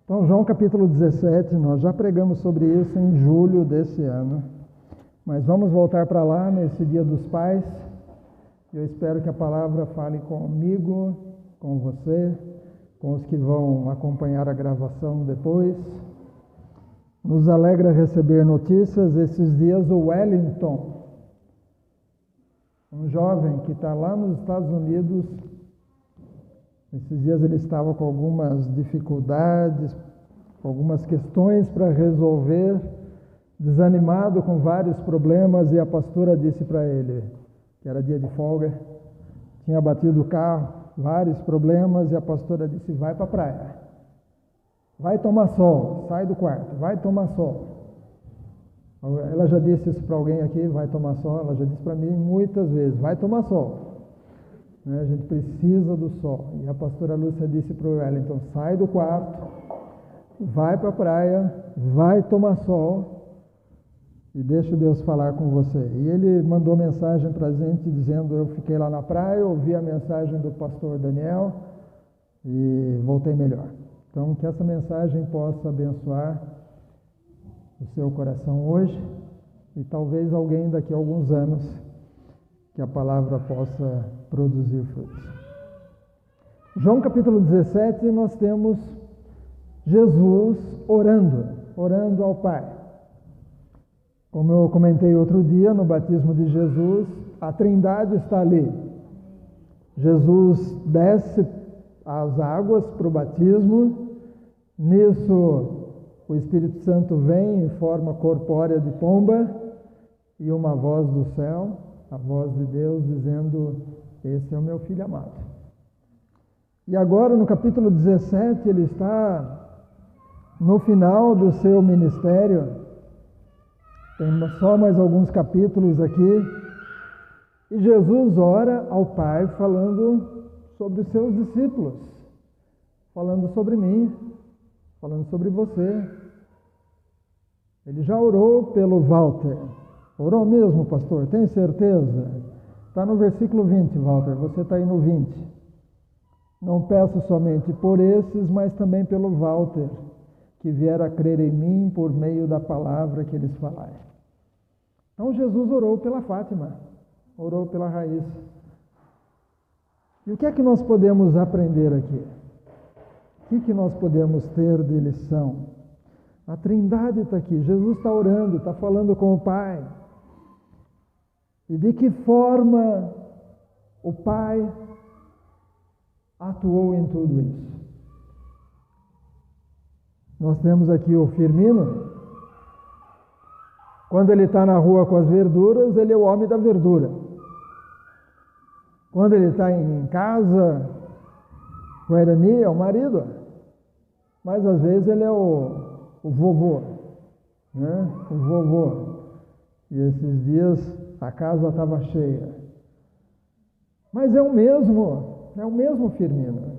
Então, João capítulo 17, nós já pregamos sobre isso em julho desse ano, mas vamos voltar para lá nesse Dia dos Pais. Eu espero que a palavra fale comigo, com você, com os que vão acompanhar a gravação depois. Nos alegra receber notícias. Esses dias o Wellington, um jovem que está lá nos Estados Unidos, esses dias ele estava com algumas dificuldades, algumas questões para resolver, desanimado com vários problemas, e a pastora disse para ele, que era dia de folga, tinha batido o carro, vários problemas, e a pastora disse: vai para a praia, vai tomar sol, sai do quarto, vai tomar sol. Ela já disse isso para alguém aqui, vai tomar sol, ela já disse para mim muitas vezes, vai tomar sol. A gente precisa do sol. E a pastora Lúcia disse para o Wellington: sai do quarto, vai para a praia, vai tomar sol e deixa Deus falar com você. E ele mandou mensagem para a gente dizendo: eu fiquei lá na praia, ouvi a mensagem do pastor Daniel e voltei melhor. Então, que essa mensagem possa abençoar o seu coração hoje e talvez alguém daqui a alguns anos, que a palavra possa produzir frutos. João capítulo 17, nós temos Jesus orando ao Pai. Como eu comentei outro dia, no batismo de Jesus, a Trindade está ali. Jesus desce as águas para o batismo, nisso o Espírito Santo vem em forma corpórea de pomba e uma voz do céu, a voz de Deus dizendo: esse é o meu filho amado. E agora no capítulo 17 ele está no final do seu ministério, tem só mais alguns capítulos aqui, e Jesus ora ao Pai falando sobre os seus discípulos, falando sobre mim, falando sobre você. Ele já orou pelo Walter. Orou mesmo, pastor? Tem certeza? Está no versículo 20, Walter, você está aí no 20. Não peço somente por esses, mas também pelo Walter, que vier a crer em mim por meio da palavra que eles falarem. Então Jesus orou pela Fátima, orou pela Raíssa. E o que é que nós podemos aprender aqui? O que nós podemos ter de lição? A Trindade está aqui, Jesus está orando, está falando com o Pai. E de que forma o Pai atuou em tudo isso? Nós temos aqui o Firmino. Quando ele está na rua com as verduras, ele é o homem da verdura. Quando ele está em casa com a Irani, é o marido. Mas às vezes ele é o vovô, né? O vovô. E esses dias a casa estava cheia. Mas é o mesmo Firmino.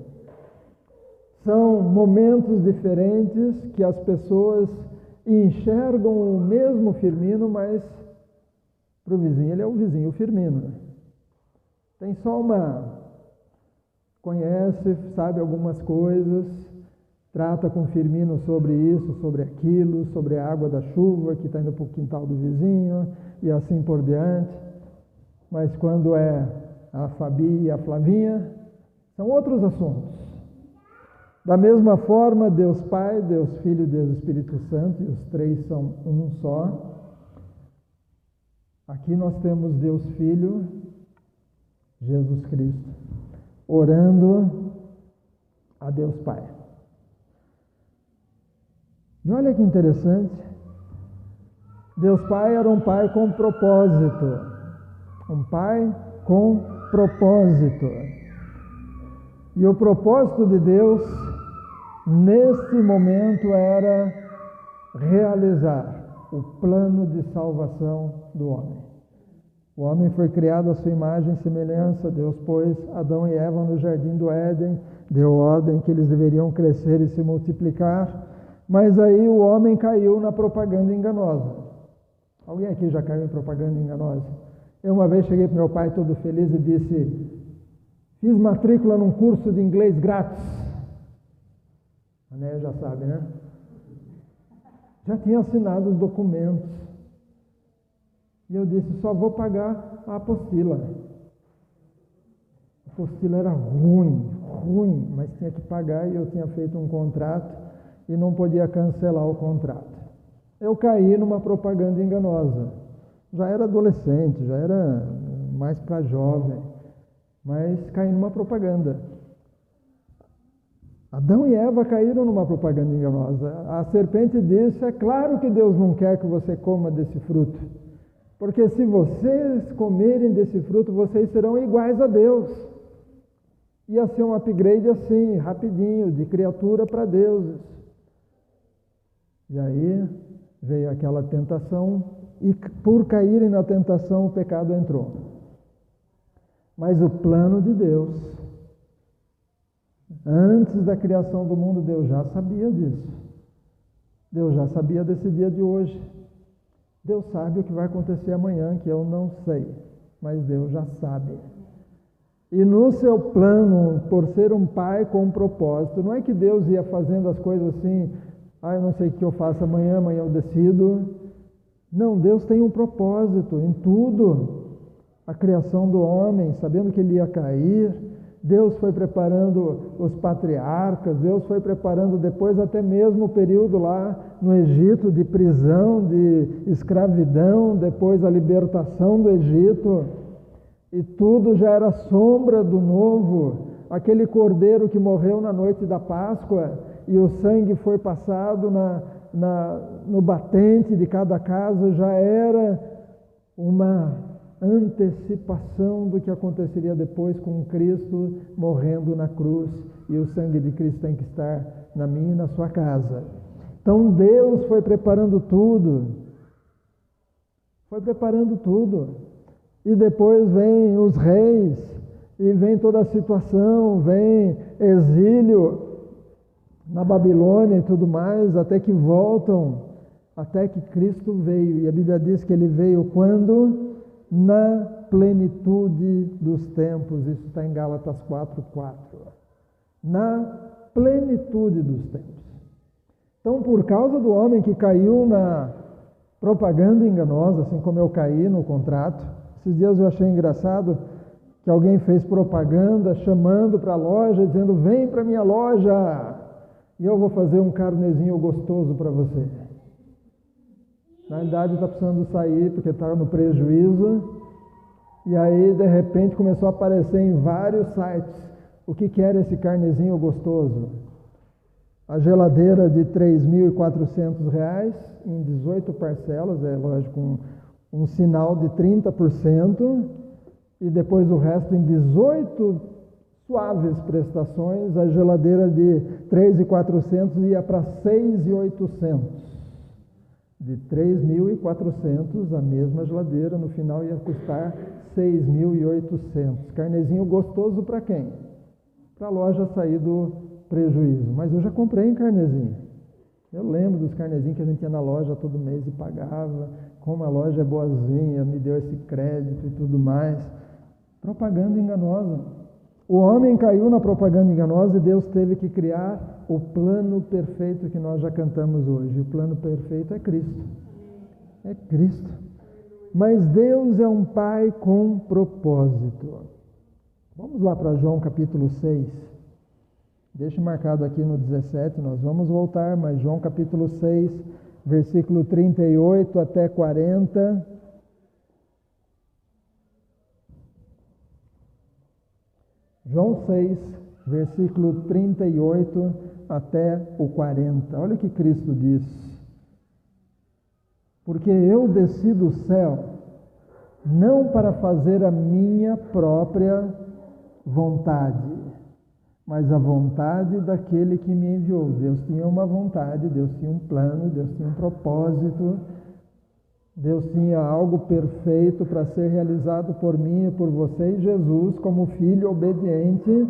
São momentos diferentes que as pessoas enxergam o mesmo Firmino, mas para o vizinho ele é o vizinho Firmino. Tem só conhece, sabe algumas coisas, trata com Firmino sobre isso, sobre aquilo, sobre a água da chuva que está indo para o quintal do vizinho e assim por diante. Mas quando é a Fabi e a Flavinha, são outros assuntos. Da mesma forma, Deus Pai, Deus Filho e Deus Espírito Santo, e os três são um só. Aqui nós temos Deus Filho, Jesus Cristo, orando a Deus Pai. E olha que interessante, Deus Pai era um Pai com propósito, um Pai com propósito. E o propósito de Deus, nesse momento, era realizar o plano de salvação do homem. O homem foi criado à sua imagem e semelhança. Deus pôs Adão e Eva no jardim do Éden, deu ordem que eles deveriam crescer e se multiplicar, mas aí o homem caiu na propaganda enganosa. Alguém aqui já caiu em propaganda enganosa? Eu uma vez cheguei para meu pai todo feliz e disse: fiz matrícula num curso de inglês grátis. A Néia já sabe, né? Já tinha assinado os documentos. E eu disse, só vou pagar a apostila. A apostila era ruim, mas tinha que pagar e eu tinha feito um contrato e não podia cancelar o contrato. Eu caí numa propaganda enganosa. Já era adolescente, já era mais para jovem, mas caí numa propaganda. Adão e Eva caíram numa propaganda enganosa. A serpente disse, é claro que Deus não quer que você coma desse fruto, porque se vocês comerem desse fruto, vocês serão iguais a Deus. Ia ser um upgrade assim, rapidinho, de criatura para deuses. E aí veio aquela tentação, e por caírem na tentação, o pecado entrou. Mas o plano de Deus, antes da criação do mundo, Deus já sabia disso. Deus já sabia desse dia de hoje. Deus sabe o que vai acontecer amanhã, que eu não sei, mas Deus já sabe. E no seu plano, por ser um pai com um propósito, não é que Deus ia fazendo as coisas assim, eu não sei o que eu faço amanhã eu decido. Não, Deus tem um propósito em tudo. A criação do homem, sabendo que ele ia cair, Deus foi preparando os patriarcas, Deus foi preparando depois até mesmo o período lá no Egito de prisão, de escravidão, depois a libertação do Egito, e tudo já era sombra do novo. Aquele cordeiro que morreu na noite da Páscoa e o sangue foi passado no batente de cada casa, já era uma antecipação do que aconteceria depois com Cristo morrendo na cruz, e o sangue de Cristo tem que estar na minha e na sua casa. Então Deus foi preparando tudo, e depois vem os reis, e vem toda a situação, vem exílio na Babilônia e tudo mais, até que voltam, até que Cristo veio, e a Bíblia diz que ele veio quando? Na plenitude dos tempos. Isso está em Gálatas 4:4. Na plenitude dos tempos. Então, por causa do homem que caiu na propaganda enganosa, assim como eu caí no contrato, esses dias eu achei engraçado que alguém fez propaganda chamando para a loja, dizendo, vem para minha loja e eu vou fazer um carnezinho gostoso para você. Na verdade está precisando sair porque está no prejuízo, e aí de repente começou a aparecer em vários sites o que era esse carnezinho gostoso. A geladeira de R$ 3.400 em 18 parcelas, é lógico, um sinal de 30%, e depois o resto em 18 suaves prestações. A geladeira de 3.400 ia para 6.800. De 3.400, a mesma geladeira, no final ia custar 6.800. Carnezinho gostoso para quem? Para a loja sair do prejuízo. Mas eu já comprei em carnezinho. Eu lembro dos carnezinhos que a gente ia na loja todo mês e pagava. Como a loja é boazinha, me deu esse crédito e tudo mais. Propaganda enganosa. O homem caiu na propaganda enganosa e Deus teve que criar o plano perfeito que nós já cantamos hoje. O plano perfeito é Cristo. É Cristo. Mas Deus é um Pai com propósito. Vamos lá para João capítulo 6. Deixa marcado aqui no 17, nós vamos voltar, mas João capítulo 6, versículo 38 até 40. João 6, versículo 38 até o 40. Olha o que Cristo diz. Porque eu desci do céu, não para fazer a minha própria vontade, mas a vontade daquele que me enviou. Deus tinha uma vontade, Deus tinha um plano, Deus tinha um propósito, Deus tinha algo perfeito para ser realizado por mim e por você, e Jesus, como filho obediente,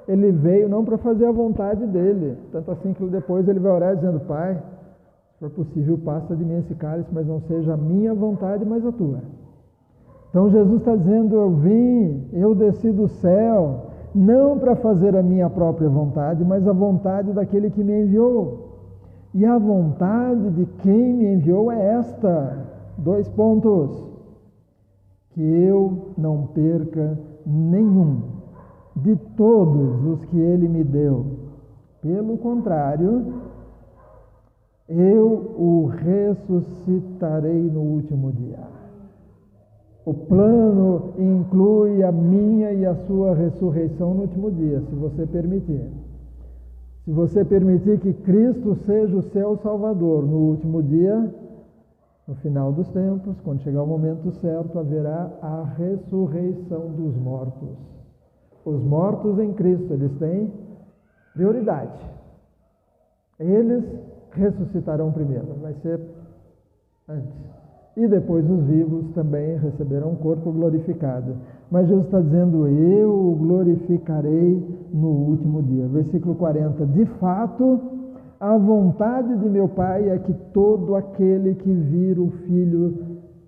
ele veio não para fazer a vontade dele, tanto assim que depois ele vai orar dizendo, Pai, se for possível, passa de mim esse cálice, mas não seja a minha vontade, mas a tua. Então Jesus está dizendo, eu desci do céu, não para fazer a minha própria vontade, mas a vontade daquele que me enviou. E a vontade de quem me enviou é esta, 2 pontos, que eu não perca nenhum de todos os que ele me deu. Pelo contrário, eu o ressuscitarei no último dia. O plano inclui a minha e a sua ressurreição no último dia, se você permitir. Se você permitir que Cristo seja o seu Salvador no último dia, no final dos tempos, quando chegar o momento certo, haverá a ressurreição dos mortos. Os mortos em Cristo, eles têm prioridade. Eles ressuscitarão primeiro, vai ser antes. E depois os vivos também receberão um corpo glorificado. Mas Jesus está dizendo, eu o glorificarei no último dia. Versículo 40, de fato, a vontade de meu Pai é que todo aquele que vir o Filho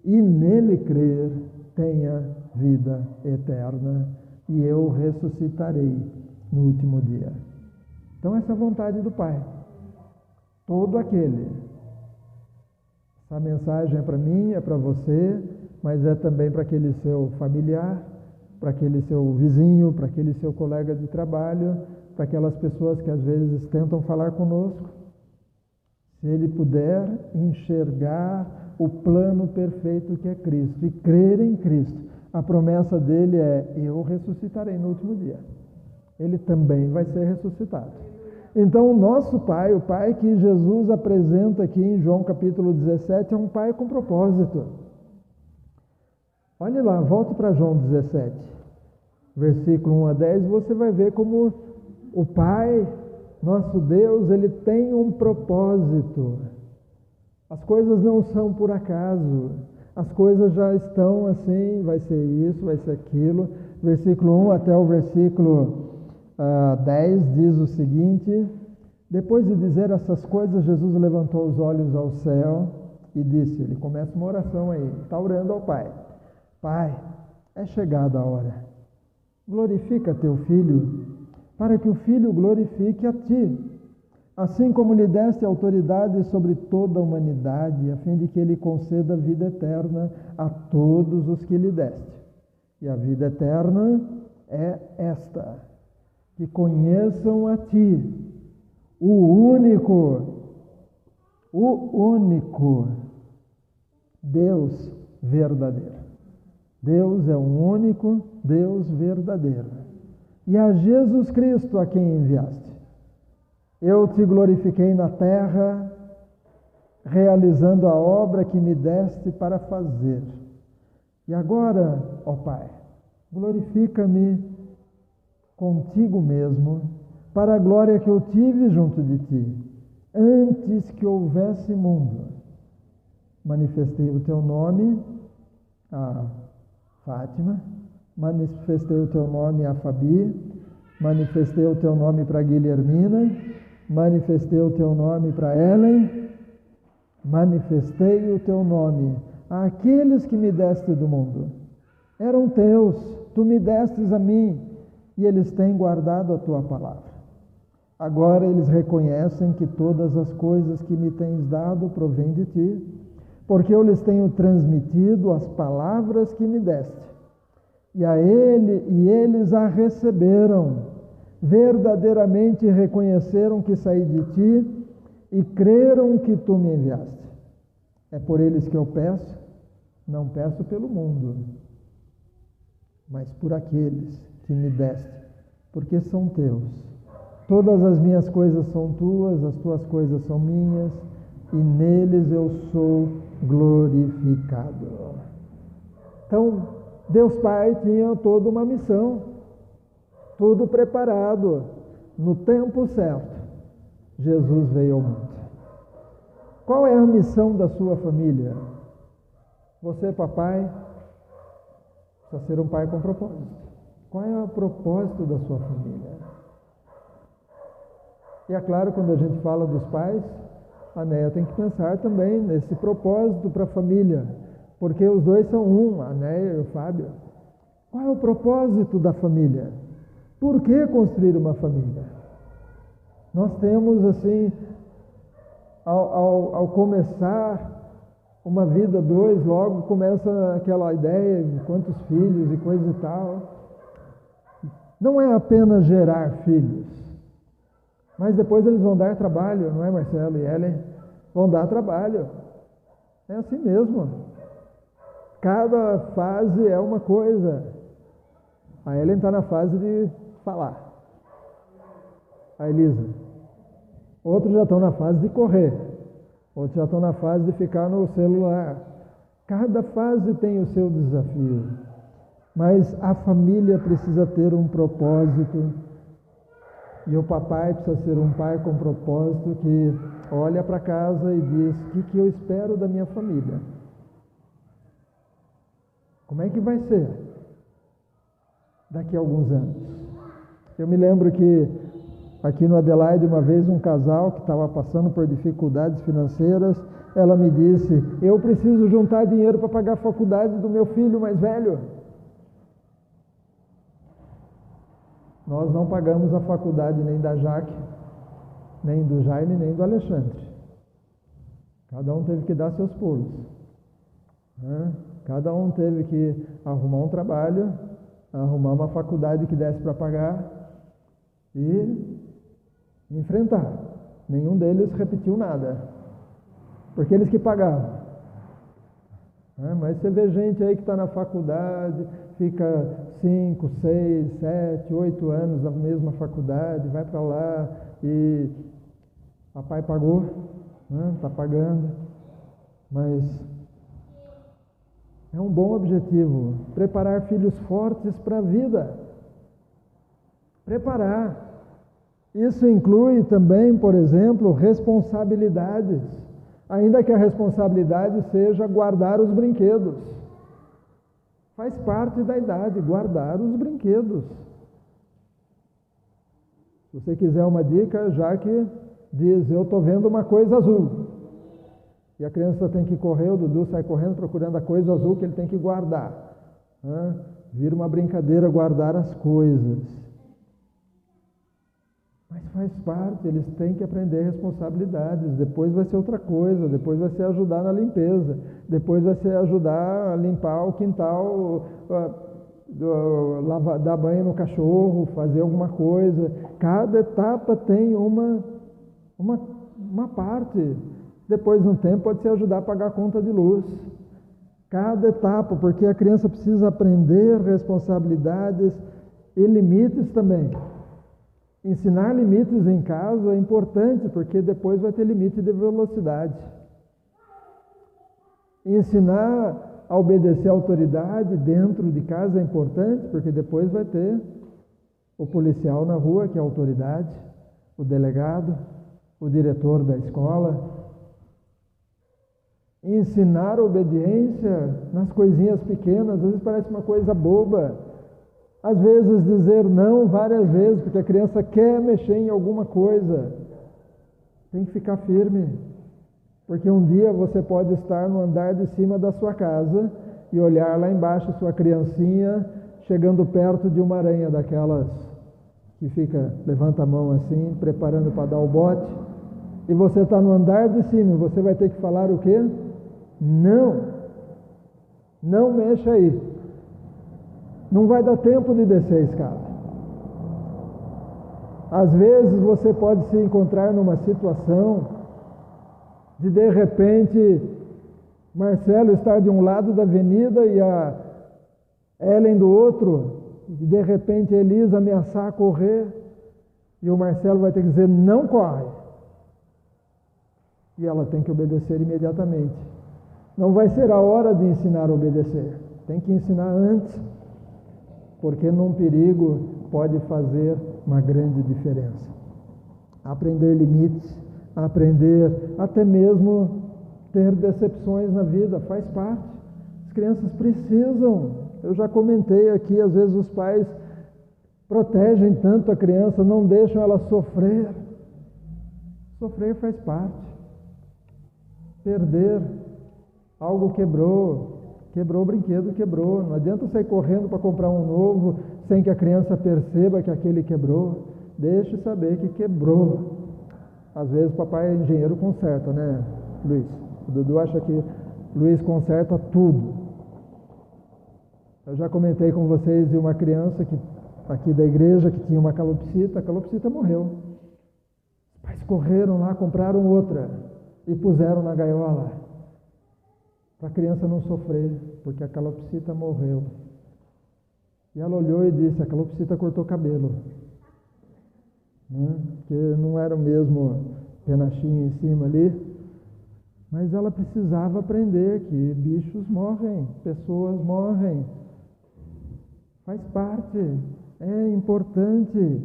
e nele crer tenha vida eterna, e eu ressuscitarei no último dia. Então essa é a vontade do Pai. Todo aquele. Essa mensagem é para mim, é para você, mas é também para aquele seu familiar, para aquele seu vizinho, para aquele seu colega de trabalho, para aquelas pessoas que às vezes tentam falar conosco. Se ele puder enxergar o plano perfeito que é Cristo e crer em Cristo, a promessa dele é, eu ressuscitarei no último dia. Ele também vai ser ressuscitado. Então, o nosso Pai, o Pai que Jesus apresenta aqui em João capítulo 17, é um Pai com propósito. Olhe lá, volte para João 17, versículo 1 a 10, você vai ver como o Pai, nosso Deus, ele tem um propósito. As coisas não são por acaso, as coisas já estão assim, vai ser isso, vai ser aquilo. Versículo 1 até o versículo 10 diz o seguinte: depois de dizer essas coisas, Jesus levantou os olhos ao céu e disse, ele começa uma oração aí, está orando ao Pai. Pai, é chegada a hora, glorifica teu Filho, para que o Filho glorifique a ti, assim como lhe deste autoridade sobre toda a humanidade, a fim de que ele conceda vida eterna a todos os que lhe deste. E a vida eterna é esta, que conheçam a ti, o único Deus verdadeiro. Deus é um único Deus verdadeiro. E a Jesus Cristo a quem enviaste. Eu te glorifiquei na terra, realizando a obra que me deste para fazer. E agora, ó Pai, glorifica-me contigo mesmo, para a glória que eu tive junto de ti, antes que houvesse mundo. Manifestei o teu nome a Fátima, manifestei o teu nome a Fabi, manifestei o teu nome para Guilhermina, manifestei o teu nome para Ellen, manifestei o teu nome àqueles que me deste do mundo. Eram teus, tu me destes a mim, e eles têm guardado a tua palavra. Agora eles reconhecem que todas as coisas que me tens dado provêm de ti, porque eu lhes tenho transmitido as palavras que me deste. E eles a receberam, verdadeiramente reconheceram que saí de ti e creram que tu me enviaste. É por eles que eu peço, não peço pelo mundo, mas por aqueles que me deste, porque são teus. Todas as minhas coisas são tuas, as tuas coisas são minhas, e neles eu sou glorificado. Então, Deus Pai tinha toda uma missão, tudo preparado, no tempo certo. Jesus veio ao mundo. Qual é a missão da sua família? Você, papai, precisa ser um pai com propósito. Qual é o propósito da sua família? E é claro, quando a gente fala dos pais, a Néia tem que pensar também nesse propósito para a família, porque os dois são um, a Néia e o Fábio. Qual é o propósito da família? Por que construir uma família? Nós temos assim, ao começar uma vida dois, logo começa aquela ideia de quantos filhos e coisa e tal. Não é apenas gerar filhos, mas depois eles vão dar trabalho, não é, Marcelo e Ellen? Vão dar trabalho. É assim mesmo. Cada fase é uma coisa. A Ellen está na fase de falar. A Elisa. Outros já estão na fase de correr. Outros já estão na fase de ficar no celular. Cada fase tem o seu desafio. Mas a família precisa ter um propósito. E o papai precisa ser um pai com propósito que olha para casa e diz: o que eu espero da minha família? Como é que vai ser daqui a alguns anos? Eu me lembro que aqui no Adelaide, uma vez, um casal que estava passando por dificuldades financeiras, ela me disse: eu preciso juntar dinheiro para pagar a faculdade do meu filho mais velho. Nós não pagamos a faculdade nem da Jaque, nem do Jaime, nem do Alexandre. Cada um teve que dar seus pulos. Cada um teve que arrumar um trabalho, arrumar uma faculdade que desse para pagar e enfrentar. Nenhum deles repetiu nada, porque eles que pagavam. Mas você vê gente aí que está na faculdade, fica 5, 6, 7, 8 anos na mesma faculdade, vai para lá e papai pagou, está pagando, mas é um bom objetivo, preparar filhos fortes para a vida. Preparar. Isso inclui também, por exemplo, responsabilidades. Ainda que a responsabilidade seja guardar os brinquedos. Faz parte da idade, guardar os brinquedos. Se você quiser uma dica, já que diz: eu estou vendo uma coisa azul. E a criança tem que correr, o Dudu sai correndo procurando a coisa azul que ele tem que guardar. Vira uma brincadeira guardar as coisas. Mas faz parte, eles têm que aprender responsabilidades. Depois vai ser outra coisa, depois vai ser ajudar na limpeza, depois vai ser ajudar a limpar o quintal, dar banho no cachorro, fazer alguma coisa. Cada etapa tem uma parte. Depois de um tempo pode ser ajudar a pagar a conta de luz. Cada etapa, porque a criança precisa aprender responsabilidades e limites também. Ensinar limites em casa é importante, porque depois vai ter limite de velocidade. Ensinar a obedecer a autoridade dentro de casa é importante, porque depois vai ter o policial na rua, que é a autoridade, o delegado, o diretor da escola. Ensinar a obediência nas coisinhas pequenas, às vezes parece uma coisa boba. Às vezes dizer não várias vezes, porque a criança quer mexer em alguma coisa. Tem que ficar firme, porque um dia você pode estar no andar de cima da sua casa e olhar lá embaixo sua criancinha chegando perto de uma aranha daquelas que fica, levanta a mão assim, preparando para dar o bote, e você está no andar de cima, você vai ter que falar o quê? Não mexa aí. Não vai dar tempo de descer a escada. Às vezes você pode se encontrar numa situação de repente, Marcelo estar de um lado da avenida e a Ellen do outro, e de repente a Elisa ameaçar correr, e o Marcelo vai ter que dizer: não corre. E ela tem que obedecer imediatamente. Não vai ser a hora de ensinar a obedecer. Tem que ensinar antes, porque num perigo pode fazer uma grande diferença. Aprender limites, aprender até mesmo ter decepções na vida, faz parte. As crianças precisam. Eu já comentei aqui, às vezes os pais protegem tanto a criança, não deixam ela sofrer. Sofrer faz parte. Perder, algo quebrou, Quebrou o brinquedo, quebrou. Não adianta sair correndo para comprar um novo sem que a criança perceba que aquele quebrou. Deixe saber que quebrou. Às vezes o papai é engenheiro, conserta, né, Luiz? O Dudu acha que Luiz conserta tudo. Eu já comentei com vocês de uma criança aqui da igreja que tinha uma calopsita. A calopsita morreu. Os pais correram lá, compraram outra e puseram na gaiola, para a criança não sofrer, porque a calopsita morreu. E ela olhou e disse: a calopsita cortou cabelo, né? Porque não era o mesmo penachinho em cima ali, mas ela precisava aprender que bichos morrem, pessoas morrem, faz parte, é importante,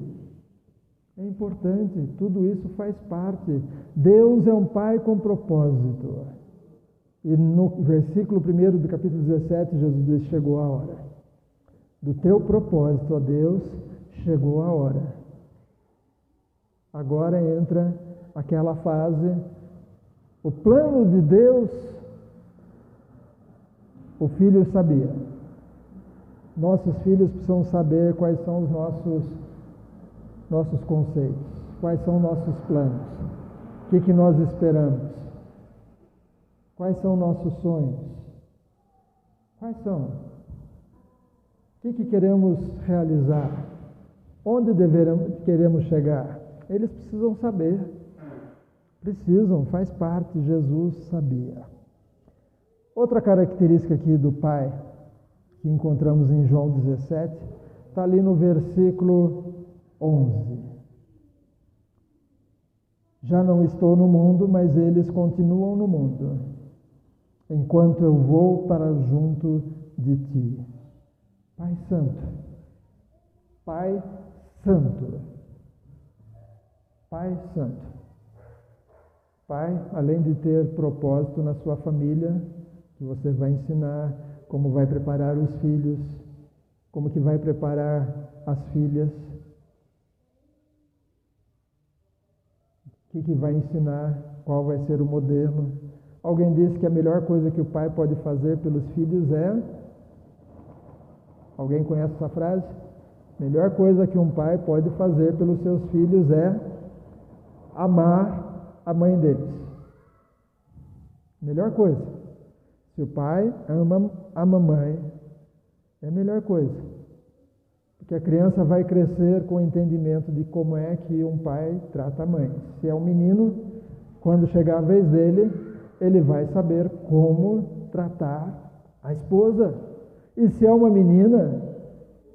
tudo isso faz parte. Deus é um Pai com propósito. E no versículo 1 do capítulo 17, Jesus diz: chegou a hora. Do teu propósito, ó Deus, chegou a hora. Agora entra aquela fase, o plano de Deus, o filho sabia. Nossos filhos precisam saber quais são os nossos conceitos, quais são nossos planos, o que nós esperamos. Quais são nossos sonhos? Quais são? O que queremos realizar? Onde queremos chegar? Eles precisam saber. Precisam, faz parte, Jesus sabia. Outra característica aqui do Pai, que encontramos em João 17, está ali no versículo 11. Já não estou no mundo, mas eles continuam no mundo, enquanto eu vou para junto de ti. Pai Santo, Pai Santo, Pai Santo. Pai, além de ter propósito na sua família, que você vai ensinar como vai preparar os filhos, como que vai preparar as filhas, o que vai ensinar, qual vai ser o modelo. Alguém disse que a melhor coisa que o pai pode fazer pelos filhos é... Alguém conhece essa frase? A melhor coisa que um pai pode fazer pelos seus filhos é amar a mãe deles. Melhor coisa. Se o pai ama a mamãe, é a melhor coisa. Porque a criança vai crescer com o entendimento de como é que um pai trata a mãe. Se é um menino, quando chegar a vez dele, ele vai saber como tratar a esposa. E se é uma menina,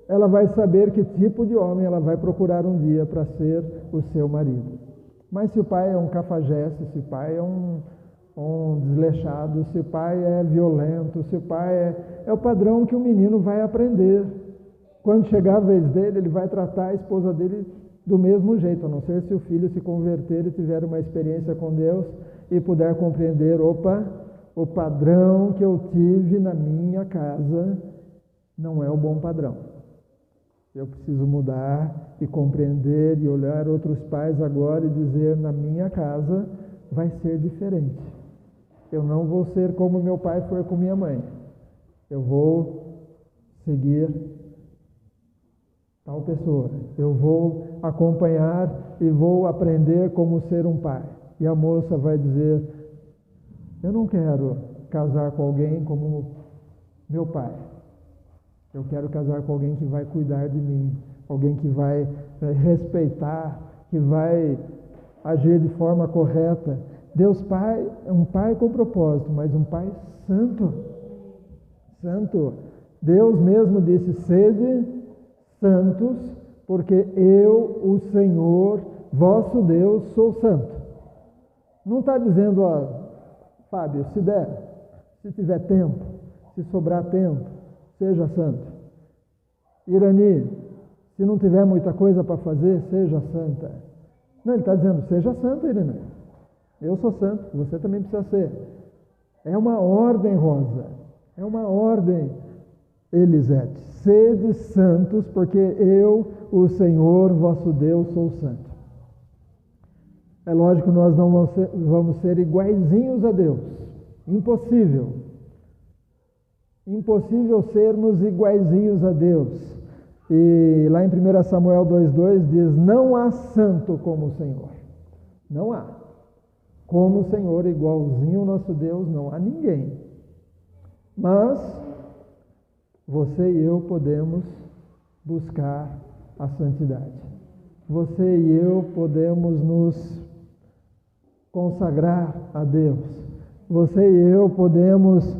ela vai saber que tipo de homem ela vai procurar um dia para ser o seu marido. Mas se o pai é um cafajeste, se o pai é um desleixado, se o pai é violento, se o pai é o padrão que o menino vai aprender. Quando chegar a vez dele, ele vai tratar a esposa dele do mesmo jeito, a não ser se o filho se converter e tiver uma experiência com Deus e puder compreender, opa, o padrão que eu tive na minha casa não é o bom padrão. Eu preciso mudar e compreender e olhar outros pais agora e dizer, na minha casa vai ser diferente. Eu não vou ser como meu pai foi com minha mãe. Eu vou seguir tal pessoa. Eu vou acompanhar e vou aprender como ser um pai. E a moça vai dizer, eu não quero casar com alguém como meu pai. Eu quero casar com alguém que vai cuidar de mim, alguém que vai respeitar, que vai agir de forma correta. Deus Pai é um Pai com propósito, mas um Pai santo. Santo. Deus mesmo disse, sede santos, porque eu, o Senhor, vosso Deus, sou santo. Não está dizendo, Fábio, se der, se tiver tempo, se sobrar tempo, seja santo. Irani, se não tiver muita coisa para fazer, seja santa. Não, ele está dizendo, seja santa, Irani. Eu sou santo, você também precisa ser. É uma ordem, Rosa. É uma ordem, Elisete. Sede santos, porque eu, o Senhor, vosso Deus, sou santo. É lógico que nós não vamos ser iguaizinhos a Deus. Impossível. impossível sermos iguaizinhos a Deus. E lá em 1 Samuel 2,2 diz: não há santo como o Senhor. Não há. Como o Senhor, igualzinho ao nosso Deus, não há ninguém. Mas você e eu podemos buscar a santidade. Você e eu podemos nos consagrar a Deus. Você e eu podemos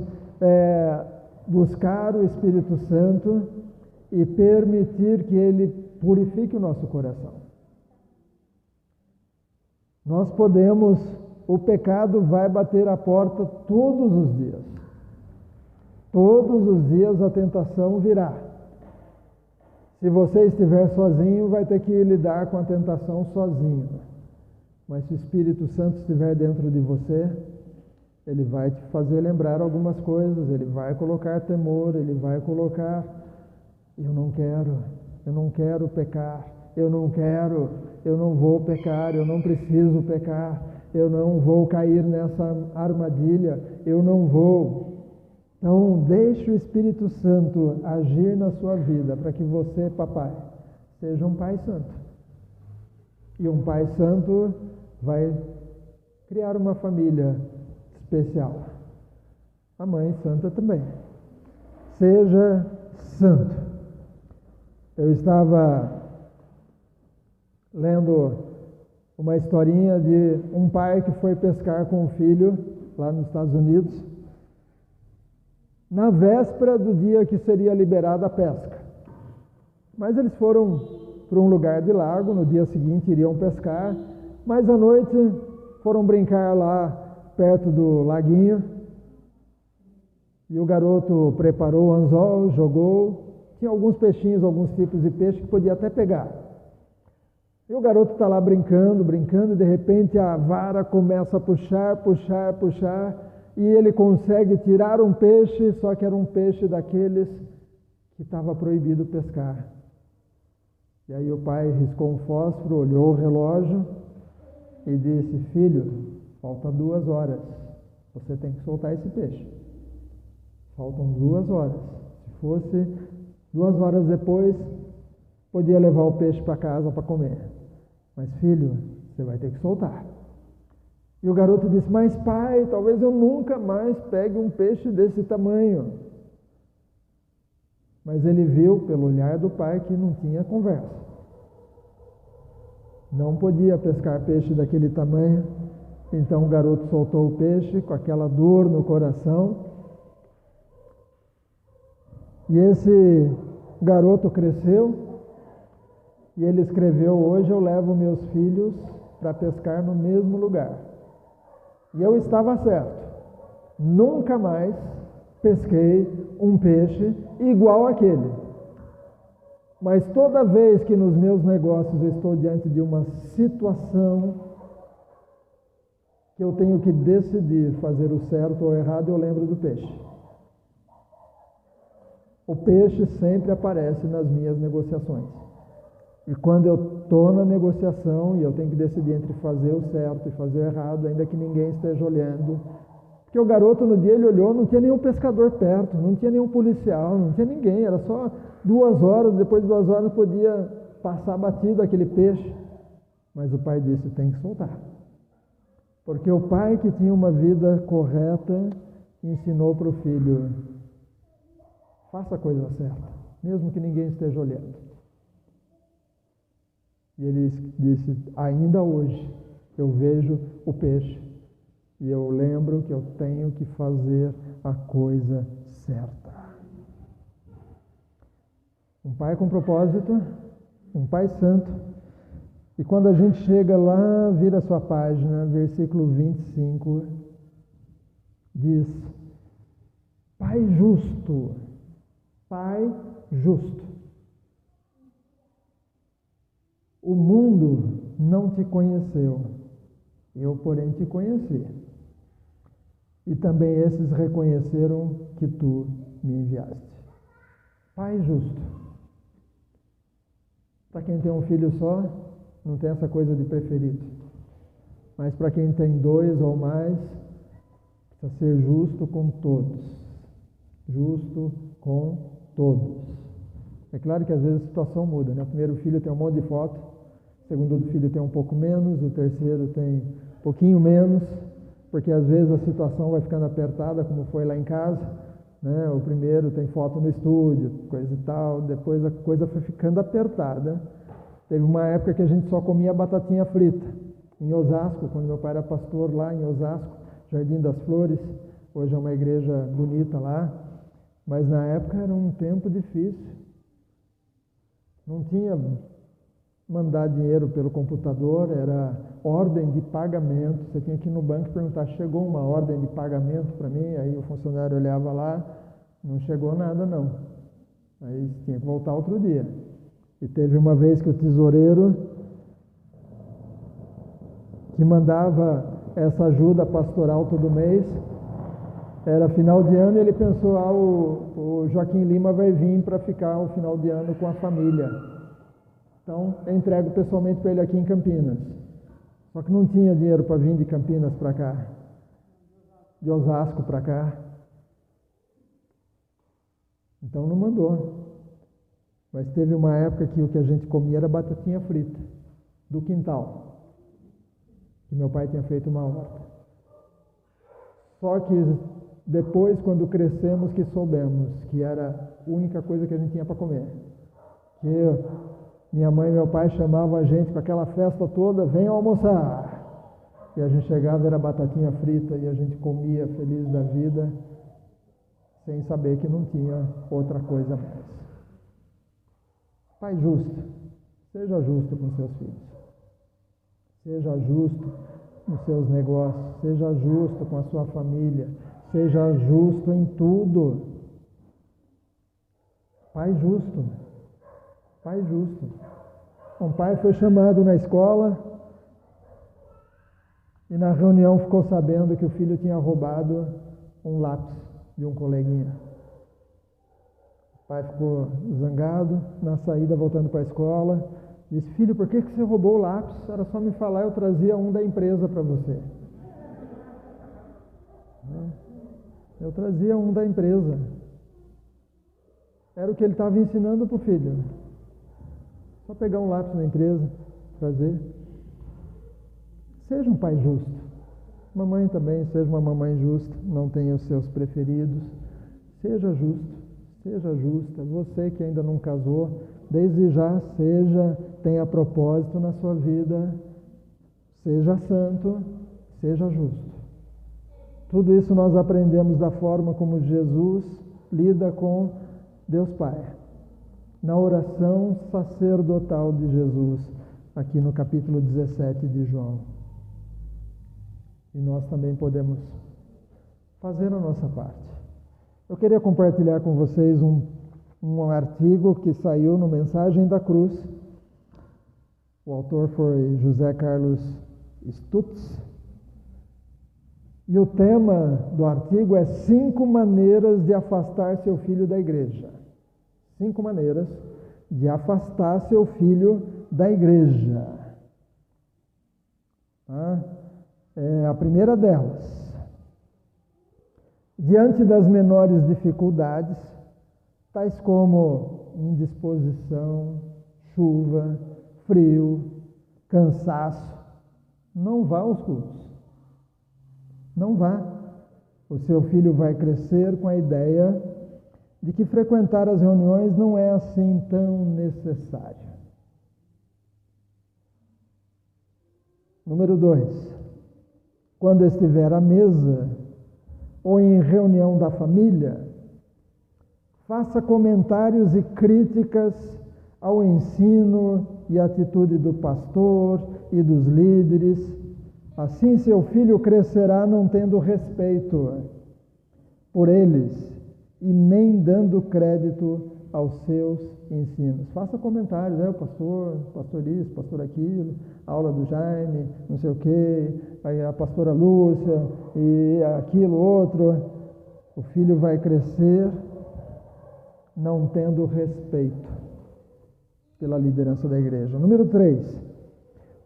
buscar o Espírito Santo e permitir que Ele purifique o nosso coração. Nós podemos, o pecado vai bater a porta todos os dias. Todos os dias a tentação virá. Se você estiver sozinho, vai ter que lidar com a tentação sozinho. Mas se o Espírito Santo estiver dentro de você, ele vai te fazer lembrar algumas coisas, ele vai colocar temor, ele vai colocar: eu não quero pecar, eu não vou pecar, eu não preciso pecar, eu não vou cair nessa armadilha, eu não vou. Então, deixe o Espírito Santo agir na sua vida para que você, papai, seja um pai santo. E um pai santo vai criar uma família especial. A mãe santa também. Seja santo. Eu estava lendo uma historinha de um pai que foi pescar com o filho lá nos Estados Unidos, na véspera do dia que seria liberada a pesca. Mas eles foram para um lugar de lago, no dia seguinte iriam pescar, mas à noite foram brincar lá perto do laguinho, e o garoto preparou o anzol, jogou, tinha alguns peixinhos, alguns tipos de peixe que podia até pegar. E o garoto está lá brincando, e de repente a vara começa a puxar, e ele consegue tirar um peixe, só que era um peixe daqueles que estava proibido pescar. E aí o pai riscou um fósforo, olhou o relógio e disse: filho, falta 2 horas, você tem que soltar esse peixe. Faltam 2 horas. Se fosse 2 horas depois, podia levar o peixe para casa para comer. Mas filho, você vai ter que soltar. E o garoto disse: mas pai, talvez eu nunca mais pegue um peixe desse tamanho. Mas ele viu pelo olhar do pai que não tinha conversa. Não podia pescar peixe daquele tamanho. Então o garoto soltou o peixe com aquela dor no coração. E esse garoto cresceu e ele escreveu: hoje eu levo meus filhos para pescar no mesmo lugar. E eu estava certo. Nunca mais pesquei um peixe igual àquele. Mas toda vez que nos meus negócios eu estou diante de uma situação que eu tenho que decidir fazer o certo ou o errado, eu lembro do peixe. O peixe sempre aparece nas minhas negociações. E quando eu estou na negociação e eu tenho que decidir entre fazer o certo e fazer o errado, ainda que ninguém esteja olhando. Porque o garoto, no dia ele olhou, não tinha nenhum pescador perto, não tinha nenhum policial, não tinha ninguém, era só 2 horas, depois de 2 horas podia passar batido aquele peixe. Mas o pai disse: tem que soltar. Porque o pai, que tinha uma vida correta, ensinou para o filho: faça a coisa certa, mesmo que ninguém esteja olhando. E ele disse: ainda hoje eu vejo o peixe e eu lembro que eu tenho que fazer a coisa certa. Um pai com propósito, um pai santo. E quando a gente chega lá, vira a sua página, versículo 25, diz: pai justo, pai justo. O mundo não te conheceu, eu, porém, te conheci. E também esses reconheceram que tu me enviaste. Pai justo. Para quem tem um filho só, não tem essa coisa de preferido. Mas para quem tem 2 ou mais, precisa ser justo com todos. justo com todos. É claro que às vezes a situação muda, né? O primeiro filho tem um monte de foto, o segundo filho tem um pouco menos, o terceiro tem um pouquinho menos, porque às vezes a situação vai ficando apertada, como foi lá em casa, né? O primeiro tem foto no estúdio, coisa e tal, depois a coisa foi ficando apertada. Teve uma época que a gente só comia batatinha frita, em Osasco, quando meu pai era pastor lá em Osasco, Jardim das Flores, hoje é uma igreja bonita lá, mas na época era um tempo difícil. Não tinha mandar dinheiro pelo computador, era ordem de pagamento. Você tinha que ir no banco e perguntar, chegou uma ordem de pagamento para mim? Aí o funcionário olhava lá, não chegou nada não. Aí tinha que voltar outro dia. E teve uma vez que o tesoureiro, que mandava essa ajuda pastoral todo mês, era final de ano, e ele pensou, o Joaquim Lima vai vir para ficar o final de ano com a família. Então, eu entrego pessoalmente para ele aqui em Campinas. Só que não tinha dinheiro para vir de Campinas para cá, de Osasco para cá. Então não mandou. Mas teve uma época que o que a gente comia era batatinha frita, do quintal, que meu pai tinha feito uma horta. Só que depois, quando crescemos, que soubemos que era a única coisa que a gente tinha para comer. Que minha mãe e meu pai chamavam a gente com aquela festa toda, venham almoçar. E a gente chegava, era batatinha frita, e a gente comia feliz da vida, sem saber que não tinha outra coisa mais. Pai justo, seja justo com seus filhos. Seja justo nos seus negócios, seja justo com a sua família, seja justo em tudo. Pai justo. Pai justo. Um pai foi chamado na escola e na reunião ficou sabendo que o filho tinha roubado um lápis de um coleguinha. O pai ficou zangado, na saída voltando para a escola, disse, filho, por que você roubou o lápis? Era só me falar, eu trazia um da empresa para você. Eu trazia um da empresa. Era o que ele estava ensinando para o filho. Só pegar um lápis na empresa, trazer. Seja um pai justo. Mamãe também, seja uma mamãe justa, não tenha os seus preferidos. Seja justo, seja justa. Você que ainda não casou, desde já tenha propósito na sua vida, seja santo, seja justo. Tudo isso nós aprendemos da forma como Jesus lida com Deus Pai, na oração sacerdotal de Jesus, aqui no capítulo 17 de João. E nós também podemos fazer a nossa parte. Eu queria compartilhar com vocês um artigo que saiu no Mensagem da Cruz. O autor foi José Carlos Stutz. E o tema do artigo é 5 maneiras de afastar seu filho da igreja. 5 maneiras de afastar seu filho da igreja. A primeira delas. Diante das menores dificuldades, tais como indisposição, chuva, frio, cansaço, não vá aos cultos. Não vá. O seu filho vai crescer com a ideia de que frequentar as reuniões não é assim tão necessário. Número 2. Quando estiver à mesa ou em reunião da família, faça comentários e críticas ao ensino e atitude do pastor e dos líderes. Assim seu filho crescerá não tendo respeito por eles e nem dando crédito aos seus ensinos. Faça comentários, o pastor isso, pastor aquilo, aula do Jaime, não sei o quê, a pastora Lúcia e aquilo outro. O filho vai crescer não tendo respeito pela liderança da igreja. Número 3.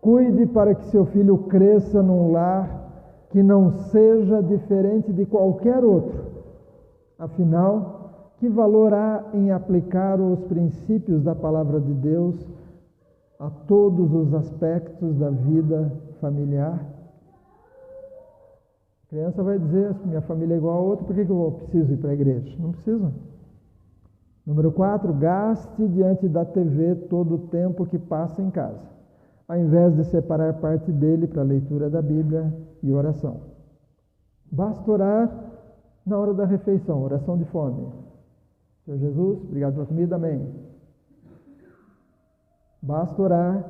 Cuide para que seu filho cresça num lar que não seja diferente de qualquer outro, Afinal, que valor há em aplicar os princípios da palavra de Deus a todos os aspectos da vida familiar? A criança vai dizer, minha família é igual a outra, por que eu preciso ir para a igreja? Não precisa. Número 4, gaste diante da TV todo o tempo que passa em casa, ao invés de separar parte dele para a leitura da Bíblia e oração. Basta orar na hora da refeição, oração de fome. Senhor Jesus, obrigado pela comida, amém. Basta orar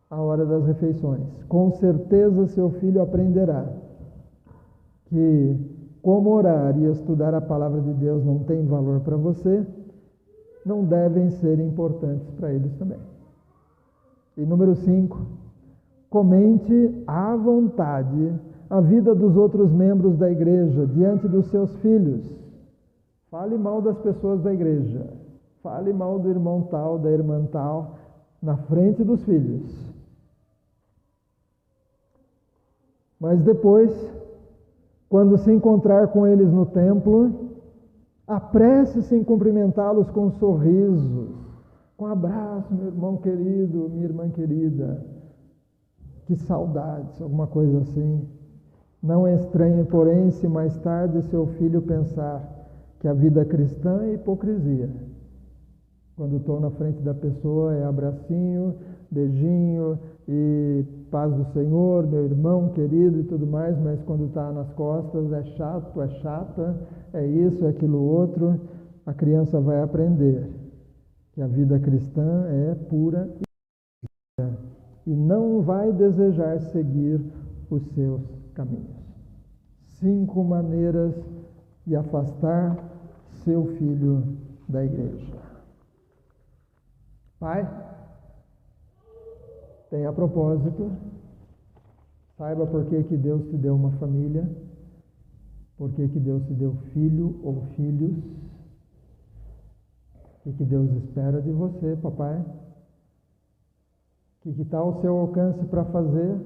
a hora das refeições. Com certeza seu filho aprenderá que como orar e estudar a palavra de Deus não tem valor para você, não devem ser importantes para eles também. E número 5, comente à vontade a vida dos outros membros da igreja diante dos seus filhos. Fale mal das pessoas da igreja. Fale mal do irmão tal, da irmã tal, na frente dos filhos. Mas depois, quando se encontrar com eles no templo, apresse-se em cumprimentá-los com sorrisos, com abraço, meu irmão querido, minha irmã querida. Que saudades, alguma coisa assim. Não estranhe, porém, se mais tarde seu filho pensar que a vida cristã é hipocrisia. Quando estou na frente da pessoa é abracinho, beijinho e paz do Senhor, meu irmão querido e tudo mais, mas quando está nas costas é chato, é chata, é isso, é aquilo outro, a criança vai aprender que a vida cristã é pura e não vai desejar seguir os seus caminhos. 5 maneiras de afastar seu filho da igreja. Pai, tenha propósito, saiba por que Deus te deu uma família, por que Deus te deu filho ou filhos, o que Deus espera de você, papai, o que está ao seu alcance para fazer,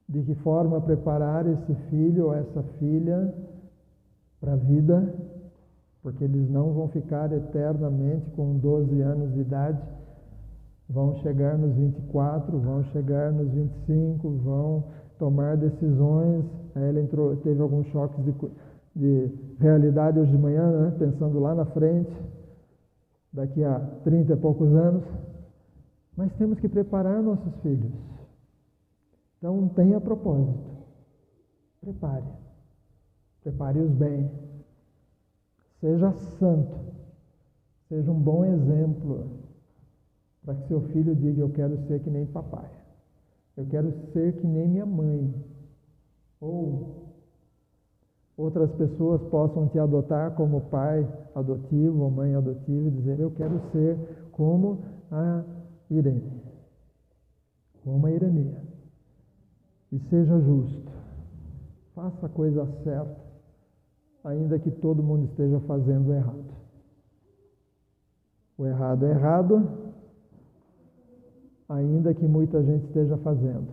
de que forma preparar esse filho ou essa filha para a vida, porque eles não vão ficar eternamente com 12 anos de idade, vão chegar nos 24, vão chegar nos 25, vão tomar decisões. Aí ela teve alguns choques de realidade hoje de manhã, né? Pensando lá na frente, daqui a 30 e poucos anos, mas temos que preparar nossos filhos. Então tenha propósito, prepare-os bem, seja santo, seja um bom exemplo, para que seu filho diga, eu quero ser que nem papai, eu quero ser que nem minha mãe, ou outras pessoas possam te adotar como pai adotivo ou mãe adotiva e dizer, eu quero ser como a Irene, como a Irenea. E seja justo, faça a coisa certa, ainda que todo mundo esteja fazendo errado. O errado é errado, ainda que muita gente esteja fazendo.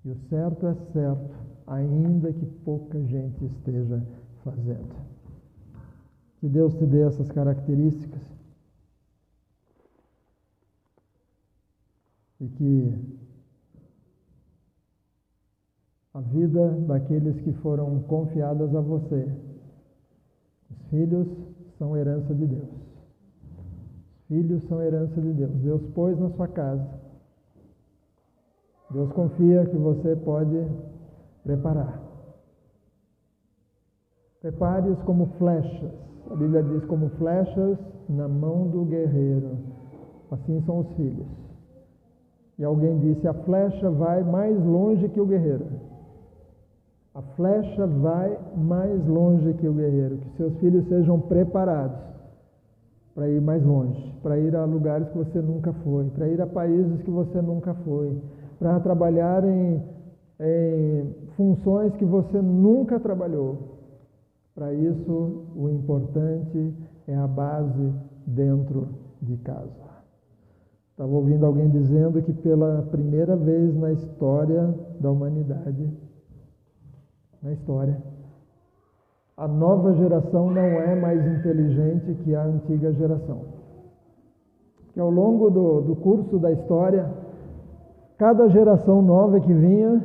E o certo é certo, ainda que pouca gente esteja fazendo. Que Deus te dê essas características e que a vida daqueles que foram confiadas a você. Os filhos são herança de Deus. Os filhos são herança de Deus. Deus pôs na sua casa. Deus confia que você pode preparar. Prepare-os como flechas. A Bíblia diz como flechas na mão do guerreiro. Assim são os filhos. E alguém disse, a flecha vai mais longe que o guerreiro. A flecha vai mais longe que o guerreiro. Que seus filhos sejam preparados para ir mais longe, para ir a lugares que você nunca foi, para ir a países que você nunca foi, para trabalhar em funções que você nunca trabalhou. Para isso, o importante é a base dentro de casa. Estava ouvindo alguém dizendo que pela primeira vez na história da humanidade, a nova geração não é mais inteligente que a antiga geração. Que ao longo do curso da história, cada geração nova que vinha,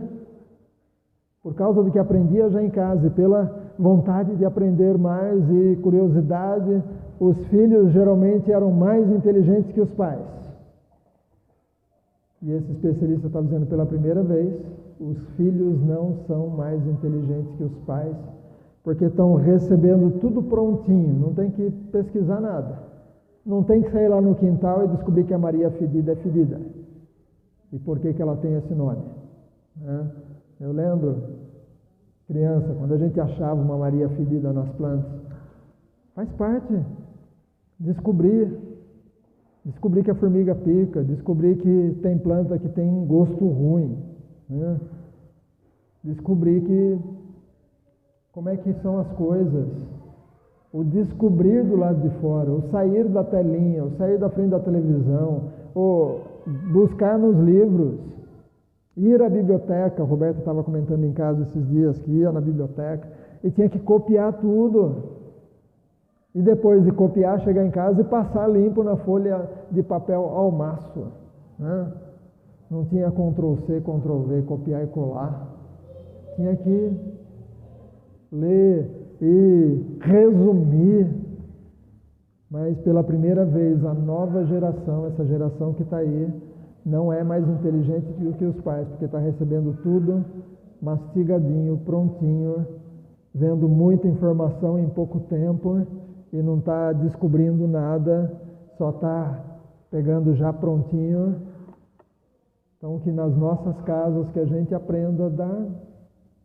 por causa do que aprendia já em casa e pela vontade de aprender mais e curiosidade, os filhos geralmente eram mais inteligentes que os pais. E esse especialista está dizendo pela primeira vez, os filhos não são mais inteligentes que os pais, porque estão recebendo tudo prontinho, não tem que pesquisar nada. Não tem que sair lá no quintal e descobrir que a Maria Fedida é fedida. E por que ela tem esse nome? Eu lembro, criança, quando a gente achava uma Maria Fedida nas plantas, faz parte. Descobrir que a formiga pica, descobrir que tem planta que tem gosto ruim, descobrir como é que são as coisas, o descobrir do lado de fora, o sair da telinha, o sair da frente da televisão, o buscar nos livros, ir à biblioteca. O Roberto estava comentando em casa esses dias que ia na biblioteca e tinha que copiar tudo. E depois de copiar, chegar em casa e passar limpo na folha de papel ao maço. Não tinha Ctrl+C, Ctrl+V, copiar e colar. Tinha que ler e resumir. Mas pela primeira vez, a nova geração, essa geração que está aí, não é mais inteligente do que os pais, porque está recebendo tudo mastigadinho, prontinho, vendo muita informação em pouco tempo e não está descobrindo nada, só está pegando já prontinho. Então, que nas nossas casas que a gente aprenda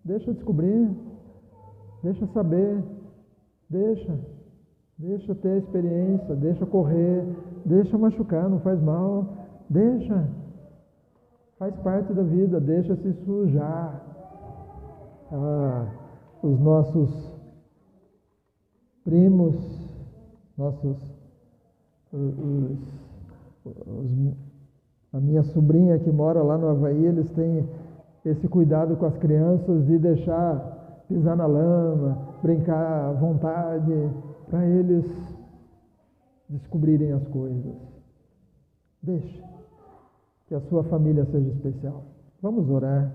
deixa descobrir, deixa saber, deixa ter experiência, deixa correr, deixa machucar, não faz mal, deixa, faz parte da vida, deixa se sujar. Os nossos primos, a minha sobrinha que mora lá no Havaí, eles têm esse cuidado com as crianças de deixar pisar na lama, brincar à vontade, para eles descobrirem as coisas. Deixe que a sua família seja especial. Vamos orar.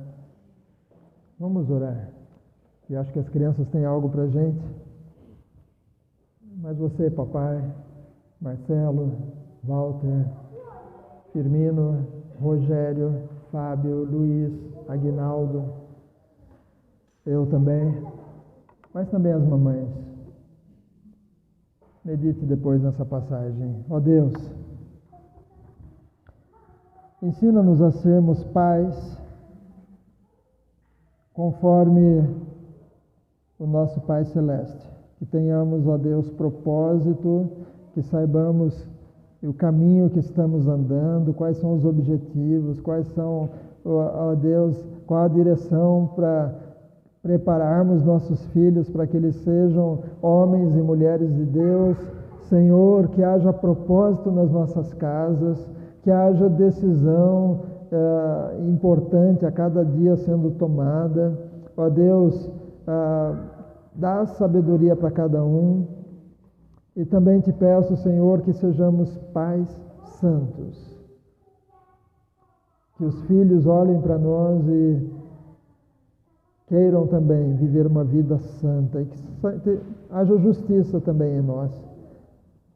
E acho que as crianças têm algo para a gente. Mas você, papai, Marcelo, Walter, Firmino, Rogério, Fábio, Luiz, Aguinaldo, eu também, mas também as mamães. Medite depois nessa passagem. Ó Deus, ensina-nos a sermos pais conforme o nosso Pai Celeste. Que tenhamos, ó Deus, propósito, que saibamos o caminho que estamos andando, quais são os objetivos, quais são, ó Deus, qual a direção para prepararmos nossos filhos para que eles sejam homens e mulheres de Deus. Senhor, que haja propósito nas nossas casas, que haja decisão importante a cada dia sendo tomada. Ó Deus, dá sabedoria para cada um. E também te peço, Senhor, que sejamos pais santos. Que os filhos olhem para nós e queiram também viver uma vida santa. E que haja justiça também em nós.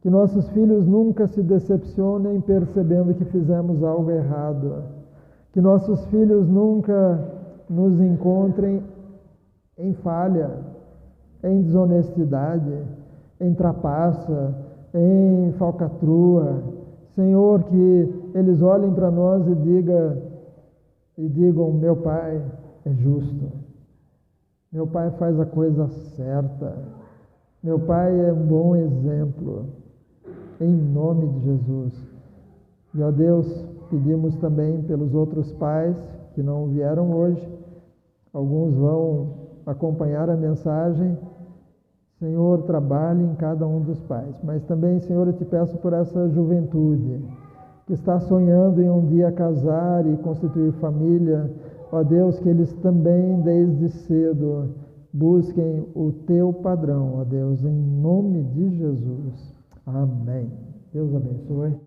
Que nossos filhos nunca se decepcionem percebendo que fizemos algo errado. Que nossos filhos nunca nos encontrem em falha, em desonestidade, em trapaça, em falcatrua. Senhor, que eles olhem para nós e digam: meu pai é justo, meu pai faz a coisa certa, meu pai é um bom exemplo, em nome de Jesus. E, ó Deus, pedimos também pelos outros pais que não vieram hoje, alguns vão acompanhar a mensagem. Senhor, trabalhe em cada um dos pais, mas também, Senhor, eu te peço por essa juventude que está sonhando em um dia casar e constituir família. Ó Deus, que eles também desde cedo busquem o teu padrão, ó Deus, em nome de Jesus. Amém. Deus abençoe.